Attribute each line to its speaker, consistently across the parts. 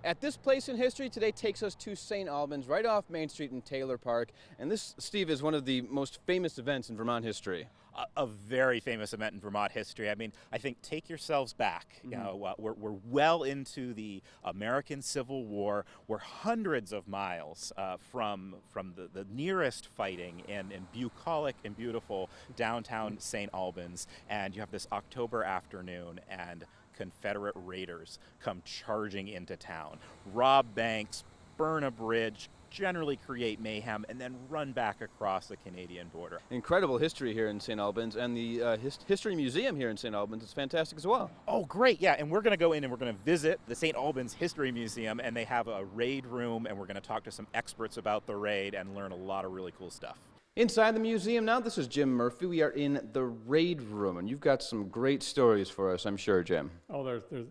Speaker 1: At this place in history today takes us to St. Albans, right off Main Street in Taylor Park. And this, Steve, is one of the most famous events in Vermont history.
Speaker 2: A very famous event in Vermont history. I mean, I think take yourselves back. You know, we're well into the American Civil War. We're hundreds of miles from the nearest fighting in bucolic and beautiful downtown St. Albans. And you have this October afternoon, and Confederate raiders come charging into town, rob banks, burn a bridge, generally create mayhem, and then run back across the Canadian border.
Speaker 1: Incredible history here in St. Albans, and the History Museum here in St. Albans is fantastic as well.
Speaker 2: Oh, great, yeah, and we're going to go in and we're going to visit the St. Albans History Museum, and they have a raid room, and we're going to talk to some experts about the raid and learn a lot of really cool stuff.
Speaker 1: Inside the museum now, this is Jim Murphy. We are in the raid room, and you've got some great stories for us, I'm sure, Jim.
Speaker 3: Oh,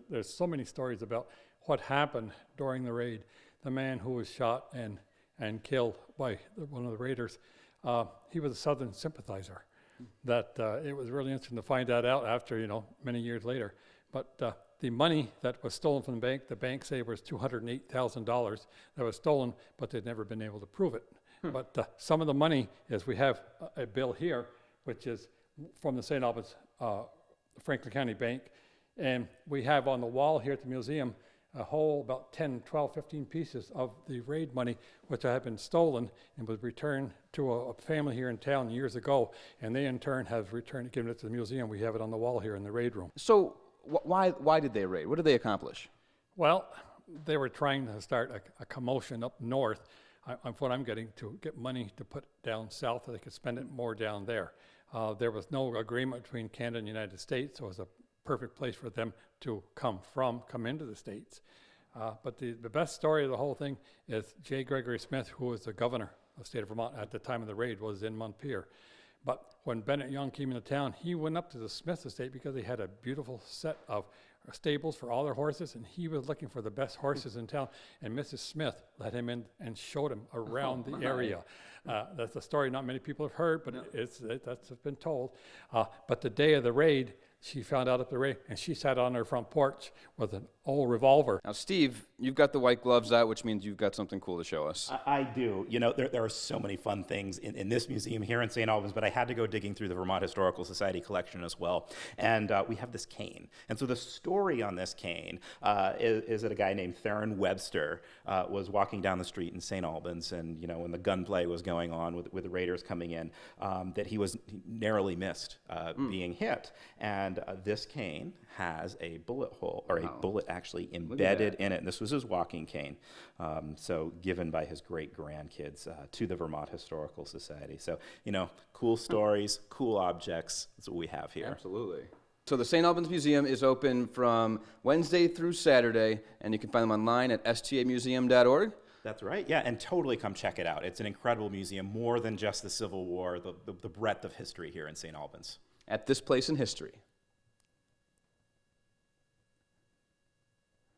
Speaker 3: there's so many stories about what happened during the raid. The man who was shot and killed by one of the raiders, he was a Southern sympathizer. That it was really interesting to find that out after, many years later. But the money that was stolen from the bank say was $208,000 that was stolen, but they'd never been able to prove it. But some of the money is, we have a bill here, which is from the St. Albans Franklin County Bank. And we have on the wall here at the museum a whole about 10, 12, 15 pieces of the raid money, which had been stolen and was returned to a family here in town years ago. And they in turn have given it to the museum. We have it on the wall here in the raid room.
Speaker 1: So why did they raid? What did they accomplish?
Speaker 3: Well, they were trying to start a commotion up north. What I'm getting to get money to put down south so they could spend it more down there. There was no agreement between Canada and the United States, so it was a perfect place for them to come into the States. But the best story of the whole thing is J. Gregory Smith, who was the governor of the state of Vermont at the time of the raid, was in Montpelier. But when Bennett Young came into town, he went up to the Smith estate because they had a beautiful set of stables for all their horses, and he was looking for the best horses in town, and Mrs. Smith let him in and showed him around the area. That's a story not many people have heard, but that's been told. But the day of the raid, she found out at the raid, and she sat on her front porch with an old revolver.
Speaker 1: Now, Steve, you've got the white gloves out, which means you've got something cool to show us.
Speaker 2: I do. There are so many fun things in this museum here in St. Albans, but I had to go digging through the Vermont Historical Society collection as well. And we have this cane. And so the story on this cane is that a guy named Theron Webster was walking down the street in St. Albans, and when the gunplay was going on with the raiders coming in, that he narrowly missed being hit. And this cane has a bullet hole, or a bullet actually embedded in it. And this was his walking cane, so given by his great-grandkids to the Vermont Historical Society. So, cool stories, cool objects, that's what we have here.
Speaker 1: Absolutely. So the St. Albans Museum is open from Wednesday through Saturday, and you can find them online at stamuseum.org.
Speaker 2: That's right, yeah, and totally come check it out. It's an incredible museum, more than just the Civil War, the breadth of history here in St. Albans.
Speaker 1: At this place in history.